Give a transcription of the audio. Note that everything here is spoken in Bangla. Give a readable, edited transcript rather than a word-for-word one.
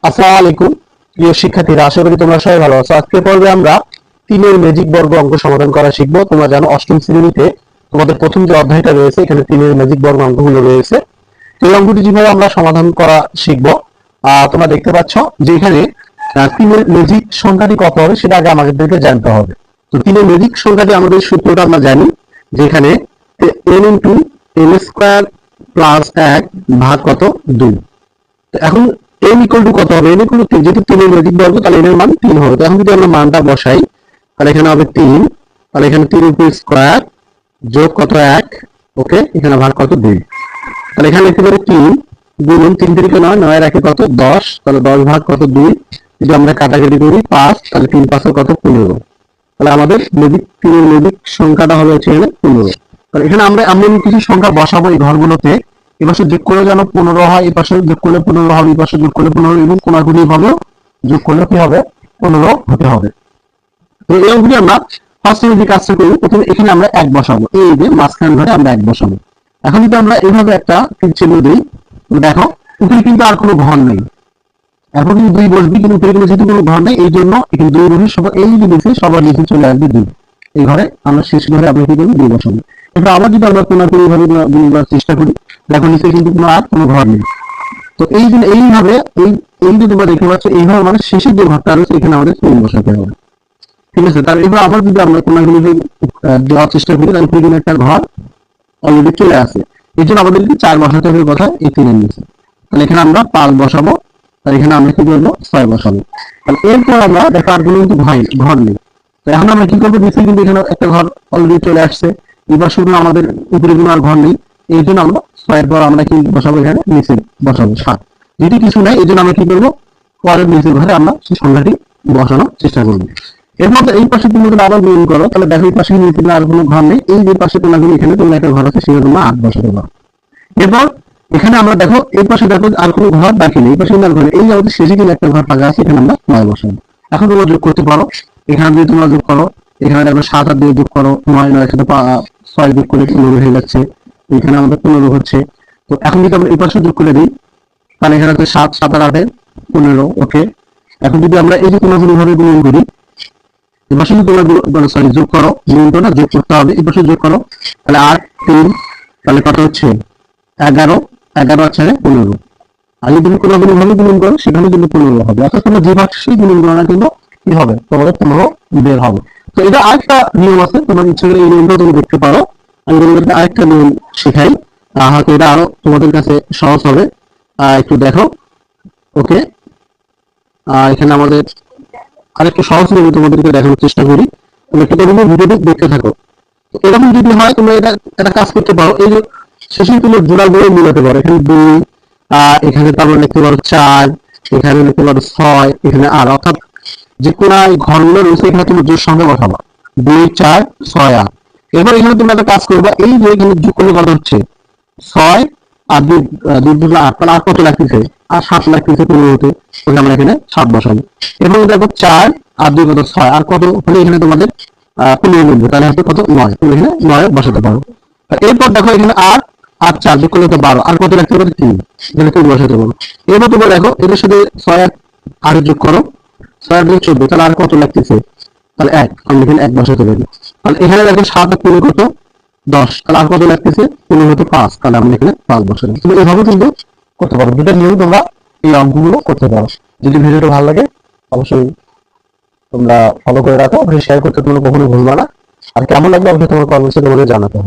আসসালামু আলাইকুম প্রিয় শিক্ষার্থীরা, আশা করি তোমরা সবাই ভালো আছো। আজকে পর্বে আমরা তিনের ম্যাজিক বর্গ অঙ্ক সমাধান করা শিখবো। তোমরা জানো অষ্টম শ্রেণীতে তোমাদের প্রথম যে অধ্যায়টা রয়েছে এখানে তিনের ম্যাজিক বর্গ অঙ্কগুলো রয়েছে। তো এই অঙ্কটি যেভাবে আমরা সমাধান করা শিখবো, তোমরা দেখতে পাচ্ছ যে এখানে তিনের ম্যাজিক সংখ্যাটি কত হবে সেটা আগে আমাদেরকে জানতে হবে। তো তিনের ম্যাজিক সংখ্যাটি আমাদের সূত্রটা আমরা জানি যে এখানে n into n square plus 1 ভাগ কত 2। এখন n ইকুয়াল টু কত হবে? n ইকুয়াল টু 3, যেহেতু 3 এর ম্যাজিক বর্গ তাহলে n এর মান 3 হবে। তো এখন যদি আমরা মানটা বসাই তাহলে এখানে হবে 3, তাহলে এখানে 3 ইনটু স্কয়ার যোগ কত 1, ওকে, এখানে ভাগ কত 2। তাহলে এখানে লিখতে পারি 3 গুণন 3 3 9, 9 এর একে কত 10, তাহলে 10 ভাগ কত 2। যদি আমরা কাটাকাটি করি 5, তাহলে 3 5 এর কত 15। তাহলে আমাদের ম্যাজিক 3 এর ম্যাজিক সংখ্যাটা হবে হচ্ছে এখানে 15। তাহলে এখানে আমরা কিছু সংখ্যা বসাবো এই ঘরগুলোতে। এই পাশে যোগ করে যেন 15 হয়, এই পাশে যোগ করলে 15 হবে, এই পাশে যোগ করলে 15, এবং কোনাকুনি ভাবে যোগ করলে কি হবে 15 হতে হবে। তো এই অঙ্কটি আমরা ফার্স্ট যে কাজটা করি, প্রথমে এখানে আমরা 1 বসাবো, এই যে মাঝখান ধরে আমরা 1 বসাবো। এখন যদি আমরা এইভাবে একটা চিহ্ন দিই, দেখো উপরে কিন্তু আর কোনো ঘর নেই, এখন কিন্তু 2 বসবি, কিন্তু উপরে কিন্তু যেহেতু কোনো ঘর নেই এই জন্য এখানে 2 বসে সবার এই যে নিচে সবার নিচে চলে আসবে 2। এই ঘরে আমরা শেষ ঘরে আমরা কি করবো 2 বসাবো। এবার আবার যদি আমরা কোনাকুনি ভাবে গুণ করার চেষ্টা করি, দেখো নিচে কিন্তু কোনো ঘর নেই। তো এইভাবে এই যে তোমরা দেখতে পাচ্ছ এইভাবে মানে শেষের যে ঘরটা রয়েছে এখানে আমাদের 3 বসাতে হবে, ঠিক আছে। তার এবার আবার যদি আমরা কোনাকুনি দেওয়ার চেষ্টা করি তাহলে এখানে একটা ঘর অলরেডি চলে আসে, এই জন্য আমাদেরকে 4 বসাতে হবে কথা এই 3 এর নিচে। তাহলে এখানে আমরা 5 বসাবো, তাহলে এখানে আমরা কি করবো 6 বসাবো। তাহলে এরপর আমরা দেখো আর কোনো কিন্তু ঘর নেই। তো এখন আমরা কি করবো, নিচে কিন্তু এখানে একটা ঘর অলরেডি চলে আসছে, এবার শুধু আমাদের উপরে কোনো আর ঘর নেই, এই জন্য আমরা 6 এর পর আমরা কি বসাবো, এখানে নিচে বসাবো 7। যদি কিছু নাই এই জন্য আমরা কি করবো পরের নিচের ঘরে আমরা সেই সংখ্যাটি বসানোর চেষ্টা করবো। এর মধ্যে এই পাশে তুমি যদি আবার গুণ করো তাহলে দেখো এই পাশে নিচে আর কোনো ঘর নেই, এই যে পাশে কোনাগুলো এখানে তোমরা একটা ঘর আছে সেখানে তোমরা 8 বসাতে পারো। এরপর এখানে আমরা দেখো এই পাশে দেখো আর কোনো ঘর বাকি নেই, এই পাশে আর ঘর নেই, এই আমাদের শেষে কিন্তু একটা ঘর ফাঁকা আছে, এখানে আমরা 9 বসাবো। এখন তোমরা যোগ করতে পারো, এখানে যদি তোমরা যোগ করো এখানে দেখো 7 আর 2 যোগ করো 9, 9 সাথে 6 যোগ করে 15 হয়ে যাচ্ছে, এখানে আমাদের 15 হচ্ছে। তো এখন যদি আমরা এই পাশে যোগ করে দিই তাহলে এখানে হচ্ছে 7 7 আর 8 15, ওকে। এখন যদি আমরা এই যে কোনো ভাবে গুণন করি, এবার শুধু তোমরা সরি যোগ করো, গুণটা না যোগ করতে হবে, এবার যোগ করো তাহলে 8 3, তাহলে কত হচ্ছে 11, 11 আর 4 15। আর যদি কোনো ভাবে গুণন করো সেখানে কিন্তু 15 হবে, অর্থাৎ তোমরা যে ভাগশেই গুণন করো না কিন্তু কি হবে তোমাদের 15 বের হবে। তো এটা আরেকটা নিয়ম আছে, তোমার ইচ্ছা করে এই নিয়মটা তুমি দেখতে পারো। আমি তোমাদেরকে আরেকটা নিয়ম শেখাই, হয়তো এটা আরো তোমাদের কাছে সহজ হবে। একটু দেখো, ওকে। এখানে আমাদের আরেকটু সহজ নিয়ম তোমাদেরকে দেখানোর চেষ্টা করি, তুমি একটা ভিডিওটি দেখতে থাকো। তো এরকম যদি হয় তোমরা এটা কাজ করতে পারো, এই যে শেষে তুমি জোড়াগুলো মিলাতে পারো, এখানে 2, এখানে তারপর লিখতে পারো 4, এখানে লিখতে পারো 6, এখানে আর, অর্থাৎ যে কোন ঘরগুলো রয়েছে এখানে তুমি জোর সঙ্গে বসাবা 2 4 6 8। এরপর এখানে তুমি একটা কাজ করবা, এই যে এখানে যোগ করলে কত হচ্ছে 6 আর 2 2 8, তাহলে আর কত লাগতেছে আর 7 লাগতেছে 15 হতে, তাহলে আমরা এখানে 7 বসাবো। এবং দেখো 4 আর 2 কত 6, আর কত হলে এখানে তোমাদের 15 মিলবে, তাহলে হচ্ছে কত 9, তুমি এখানে 9 বসাতে পারো। এরপর দেখো এখানে আর 4 যোগ করলে তো 12, আর কত লাগতে পারে 3, এখানে 3 বসাতে পারো। এরপর তোমরা দেখো এদের সাথে 6 আর 8 যোগ করো, 6 আর 2 14, তাহলে আর কত লাগতেছে, তাহলে 1, আমি এখানে 1 বসাতে পারি। তাহলে এখানে দেখো 7 আর 15 কত 10, তাহলে আর কত লাগতেছে 15 হতে 5, তাহলে আমরা এখানে 5 বসাবো। তুমি এভাবে কিন্তু করতে পারো, দুটো নিয়ম তোমরা এই অঙ্কগুলো করতে পারো। যদি ভিডিওটা ভালো লাগে অবশ্যই তোমরা ফলো করে রাখো, অবশ্যই শেয়ার করতে তোমরা কখনো ভুলবা না। আর কেমন লাগবে অবশ্যই তোমার কমেন্টসে তোমাদের জানাতে হবে।